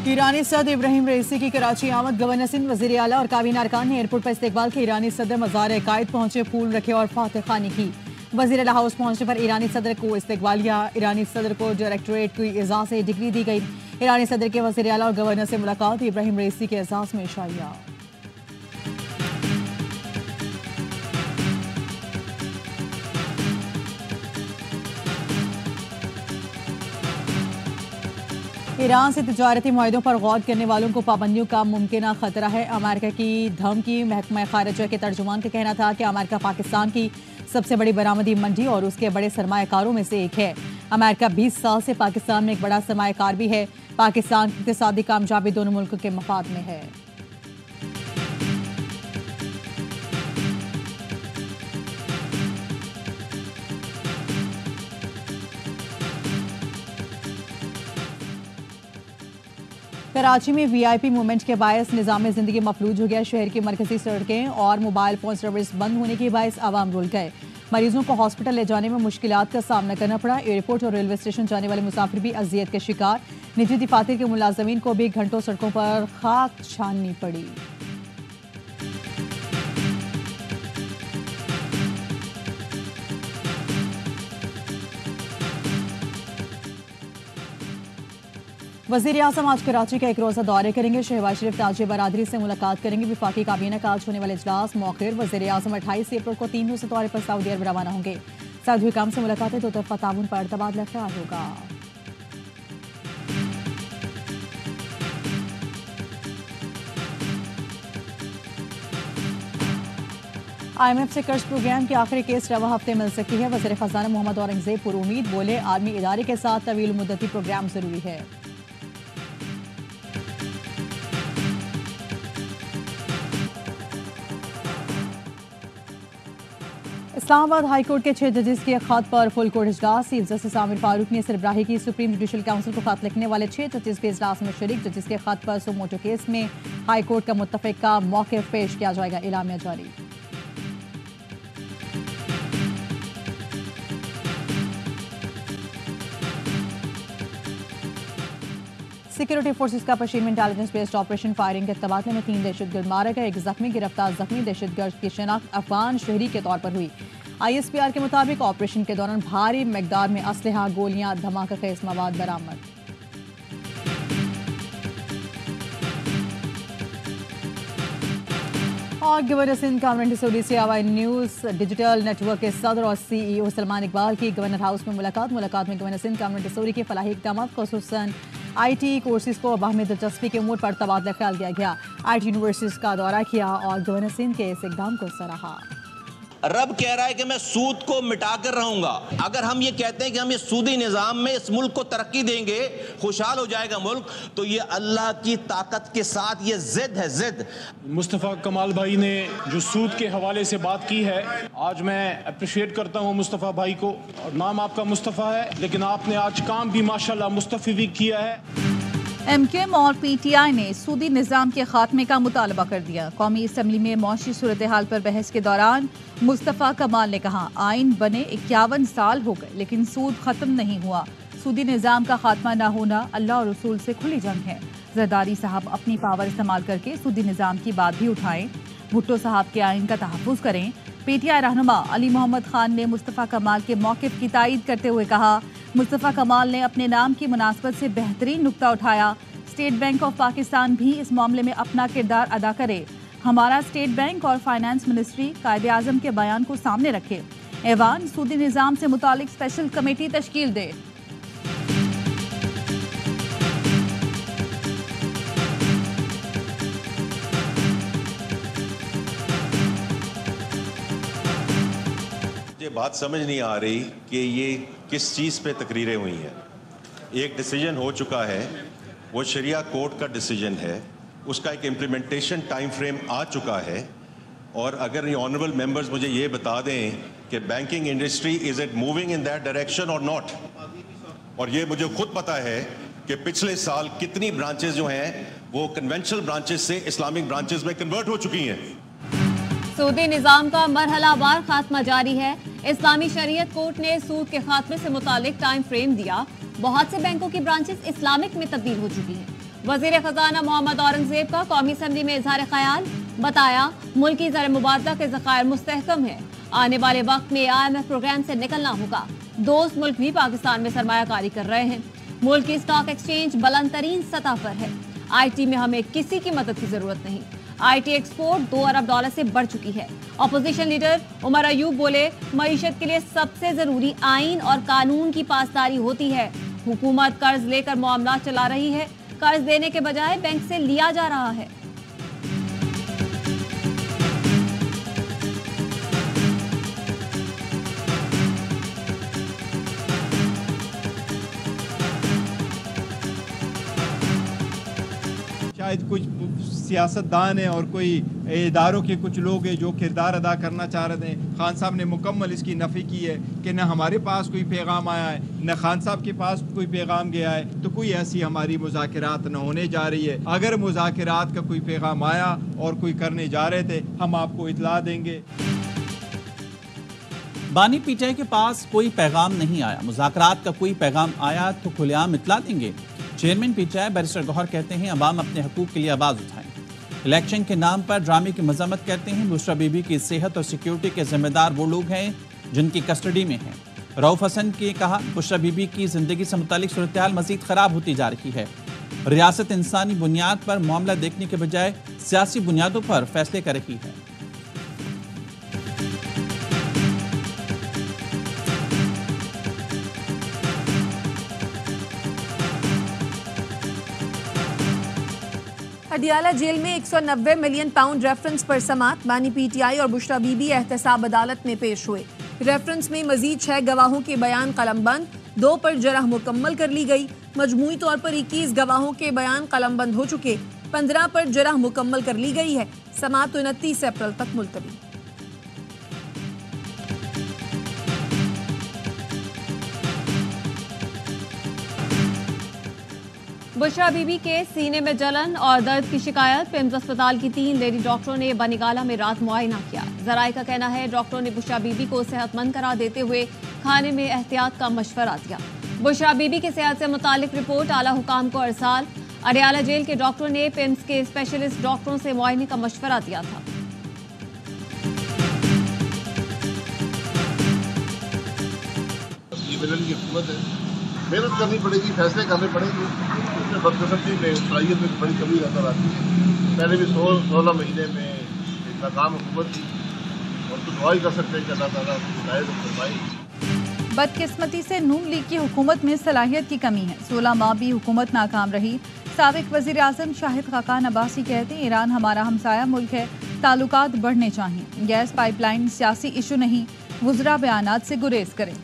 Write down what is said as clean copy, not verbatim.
ईरानी सदर इब्राहिम रईसी की कराची आमद। गवर्नर सिंध, वजीर आला और काबीना अरकान ने एयरपोर्ट पर इस्तकबाल किया। ईरानी सदर मज़ार कायद पहुंचे, फूल रखे और फातह खानी की। वजीर आला हाउस पहुंचने पर ईरानी सदर को इस्तकबालिया। ईरानी सदर को डायरेक्टोरेट की एजाज़ से डिग्री दी गई। ईरानी सदर के वजीर आला और गवर्नर से मुलाकात। इब्राहिम रईसी के एजाज़ में शाइया। ईरान से तिजारती मुआहदों पर गौर करने वालों को पाबंदियों का मुमकिन खतरा है। अमेरिका की धमकी। महकमा खारिजा के तर्जुमान का कहना था कि अमेरिका पाकिस्तान की सबसे बड़ी बरामदी मंडी और उसके बड़े सरमायाकारों में से एक है। अमेरिका 20 साल से पाकिस्तान में एक बड़ा सरमायाकार भी है। पाकिस्तान की इक़्तिसादी कामयाबी दोनों मुल्कों के मफाद में है। कराची में वीआईपी मूवमेंट के बायस निज़ाम ज़िंदगी मफलूज हो गया। शहर की मरकजी सड़कें और मोबाइल फोन सर्विस बंद होने के बायस आवाम रुल गए। मरीजों को हॉस्पिटल ले जाने में मुश्किलात का सामना करना पड़ा। एयरपोर्ट और रेलवे स्टेशन जाने वाले मुसाफिर भी अजियत के शिकार। निजी दफातर के मुलाजमीन को भी घंटों सड़कों पर खाक छाननी पड़ी। वज़ीर आज़म आज कराची का एक रोज़ा दौरे करेंगे। शहबाज शरीफ ताजी बरादरी से मुलाकात करेंगे। विफाकी काबीना का आज होने वाले इजलास मौखिर। वज़ीर आज़म 28 अप्रैल को 3 रोज़ा दौरे पर सऊदी अरब रवाना होंगे। सऊदी हुकाम से मुलाकातें दो तरफ़ा ताउन पर तबादला ख्याल होगा। IMF से कर्ज प्रोग्राम की आखिरी किस्त रवा हफ्ते मिल सकती है। वज़ीर ख़जाना मोहम्मद औरंगज़ेब पुरुमीद बोले, आलमी इदारे के साथ तवील मुद्दती प्रोग्राम जरूरी है। इस्लामाबाद हाई कोर्ट के 6 जजेस के खत पर फुल कोर्ट इजलास। चीफ जस्टिस आमिर फारूक ने सरबराही की। सुप्रीम जुडिशल काउंसिल को खत लिखने वाले 6 जजेस भी इजलास में शरीक। जजेस के खत पर सुमोटो केस में हाई कोर्ट का मुत्तफ़िक़ का मौक़िफ़ पेश किया जाएगा। इलामिया जारी। सिक्योरिटी फोर्सेस का पश्चिम में इंटेलिजेंस बेस्ड ऑपरेशन फायरिंग के तबादले में 3 दहशतगर्द मारे गए। एक जख्मी गिरफ्तार। जख्मी दहशतगर्द की शनाख्त अफगान शहरी के तौर पर हुई। ISPR के मुताबिक ऑपरेशन के दौरान भारी मकदार में असलहा, गोलियां, धमाका खेज मवाद बरामद। और गवर्नर सिंध कामरान टिसोडी से आवाई न्यूज़ डिजिटल नेटवर्क के सदर और CEO सलमान इकबाल की गवर्नर हाउस में मुलाकात में गवर्नर सिंध कामरान टिसोडी के फलाही इक़दाम ख़ुसूसन IT कोर्सेज को बाहमी दिलचस्पी के उमूर पर तबादला ख्याल किया गया। IT यूनिवर्सिटीज़ का दौरा किया और गवर्नर सिंध के इस इक़दाम को सराहा। रब कह रहा है कि मैं सूद को मिटा कर रहूंगा। अगर हम ये कहते हैं कि हम ये सूदी निज़ाम में इस मुल्क को तरक्की देंगे, खुशहाल हो जाएगा मुल्क, तो ये अल्लाह की ताकत के साथ ये जिद है, जिद। मुस्तफ़ा कमाल भाई ने जो सूद के हवाले से बात की है, आज मैं अप्रिशिएट करता हूँ मुस्तफ़ा भाई को। और नाम आपका मुस्तफ़ा है, लेकिन आपने आज काम भी माशाल्लाह मुस्तफ़ी किया है। MKM और PTI ने सूदी निज़ाम के खात्मे का मुतालबा कर दिया। कौमी असम्बली में मौशी सूरत हाल पर बहस के दौरान मुस्तफ़ा कमाल ने कहा, आइन बने 51 साल हो गए लेकिन सूद ख़त्म नहीं हुआ। सूदी निज़ाम का खात्मा न होना अल्लाह और रसूल से खुली जंग है। जरदारी साहब अपनी पावर इस्तेमाल करके सूदी निज़ाम की बात भी उठाएं। भुट्टो साहब के आइन का तहफ़्फ़ुज़ करें। PTI रहनुमा अली मोहम्मद खान ने मुस्तफ़ा कमाल के मौक़िफ़ की तायीद करते हुए कहा, मुस्तफ़ा कमाल ने अपने नाम की मुनासबत से बेहतरीन नुक्ता उठाया। स्टेट बैंक ऑफ पाकिस्तान भी इस मामले में अपना किरदार अदा करे। हमारा स्टेट बैंक और फाइनेंस मिनिस्ट्री कायदे आज़म के बयान को सामने रखे। ऐवान सूदी निज़ाम से मुतालिक स्पेशल कमेटी तश्कील दे। ये बात समझ नहीं आ रही कि ये किस चीज़ पे तकरीरें हुई हैं। एक डिसीजन हो चुका है, वो शरिया कोर्ट का डिसीजन है, उसका एक इम्प्लीमेंटेशन टाइम फ्रेम आ चुका है। और अगर ये ऑनरेबल मेंबर्स मुझे ये बता दें कि banking industry is it moving in that direction और नॉट। और ये मुझे खुद पता है कि पिछले साल कितनी ब्रांचेस जो हैं वो कन्वेंशनल ब्रांचेस से इस्लामिक ब्रांचेस में कन्वर्ट हो चुकी हैं। सूदी निज़ाम का मरहलावार खात्मा जारी है। इस्लामी शरीयत कोर्ट ने सूद के खात्मे से मुतालिक टाइम फ्रेम दिया। बहुत से बैंकों की ब्रांचेस इस्लामिक में तब्दील हो चुकी हैं। वजीर खजाना मोहम्मद औरंगजेब का कौमी असम्बली में इजहार ख्याल, बताया मुल्की ज़र मुबादला के ज़खायर मुस्तहकम है, आने वाले वक्त में IMF प्रोग्राम से निकलना होगा। दोस्त मुल्क भी पाकिस्तान में सरमायाकारी कर रहे हैं। मुल्क की स्टॉक एक्सचेंज बुलंद तरीन सतह पर है। IT में हमें किसी की मदद की जरूरत नहीं। IT एक्सपोर्ट $2 अरब से बढ़ चुकी है। अपोजिशन लीडर उमर अयूब बोले, मईशत के लिए सबसे जरूरी आइन और कानून की पासदारी होती है। हुकूमत कर्ज लेकर मामला चला रही है, कर्ज देने के बजाय बैंक से लिया जा रहा है। शायद कुछ सियासतदान हैं और कोई इदारों के कुछ लोग हैं जो किरदार अदा करना चाह रहे हैं। खान साहब ने मुकम्मल इसकी नफ़ी की है कि न हमारे पास कोई पैगाम आया है, न खान साहब के पास कोई पैगाम गया है, तो कोई ऐसी हमारी मुज़ाकरात न होने जा रही है। अगर मुज़ाकरात का कोई पैगाम आया और कोई करने जा रहे थे, हम आपको इतला देंगे। बानी पीटीआई के पास कोई पैगाम नहीं आया, मुज़ाकरात का कोई पैगाम आया तो खुलेआम इतला देंगे। चेयरमैन पीटीआई बैरिस्टर गौहर कहते हैं अवाम अपने हकूक़ के लिए आवाज़ उठाएं। इलेक्शन के नाम पर ड्रामे की मजम्मत करते हैं। बुशरा बीबी की सेहत और सिक्योरिटी के जिम्मेदार वो लोग हैं जिनकी कस्टडी में हैं। रऊफ हसन ने कहा, बुशरा बीबी की जिंदगी से मुतालिक सूरत हाल मजीद खराब होती जा रही है। रियासत इंसानी बुनियाद पर मामला देखने के बजाय सियासी बुनियादों पर फैसले कर रही है। अडियाला जेल में 190 मिलियन पाउंड रेफरेंस पर समात। बानी पीटीआई और बुशरा बीबी एहतसाब अदालत में पेश हुए। रेफरेंस में मजीद 6 गवाहों के बयान कलमबंद, 2 पर जरह मुकम्मल कर ली गई। मजमूई तौर पर 21 गवाहों के बयान कलमबंद हो चुके, 15 पर जरह मुकम्मल कर ली गई है। समात 29 अप्रैल तक मुलतवी। बुशरा बीबी के सीने में जलन और दर्द की शिकायत। पिम्स अस्पताल की 3 लेडी डॉक्टरों ने बनीगाला में रात मुआयना किया। जराये का कहना है डॉक्टरों ने बुशरा बीबी को सेहतमंद करार देते हुए खाने में एहतियात का मशवरा दिया। बुशरा बीबी की सेहत से मुतालिक रिपोर्ट आला हुकाम को अरसाल। अडियाला जेल के डॉक्टरों ने पिम्स के स्पेशलिस्ट डॉक्टरों से मुआयने का मशवरा दिया था। मेहनत करनी पड़ेगी, फैसले करने पड़ेंगे। इसमें बदकिस्मती में सलाहियत में बड़ी कमी नजर आती है। पहले भी 16 महीने में एक नाकाम हुकूमत थी और तो दुआ ही कर सकते हैं कि अल्लाह ताला हिदायत फरमाए। बदकिस्मती से नून लीग की हुकूमत में सलाहियत की कमी है। 16 माह भी हुकूमत नाकाम रही। साबिक वज़ीर आज़म शाहिद खाकान अब्बासी कहते हैं ईरान हमारा हमसाया मुल्क है, ताल्लुकात बढ़ने चाहिए। गैस पाइपलाइन सियासी इशू नहीं, वुज़रा बयानात से गुरेज करें।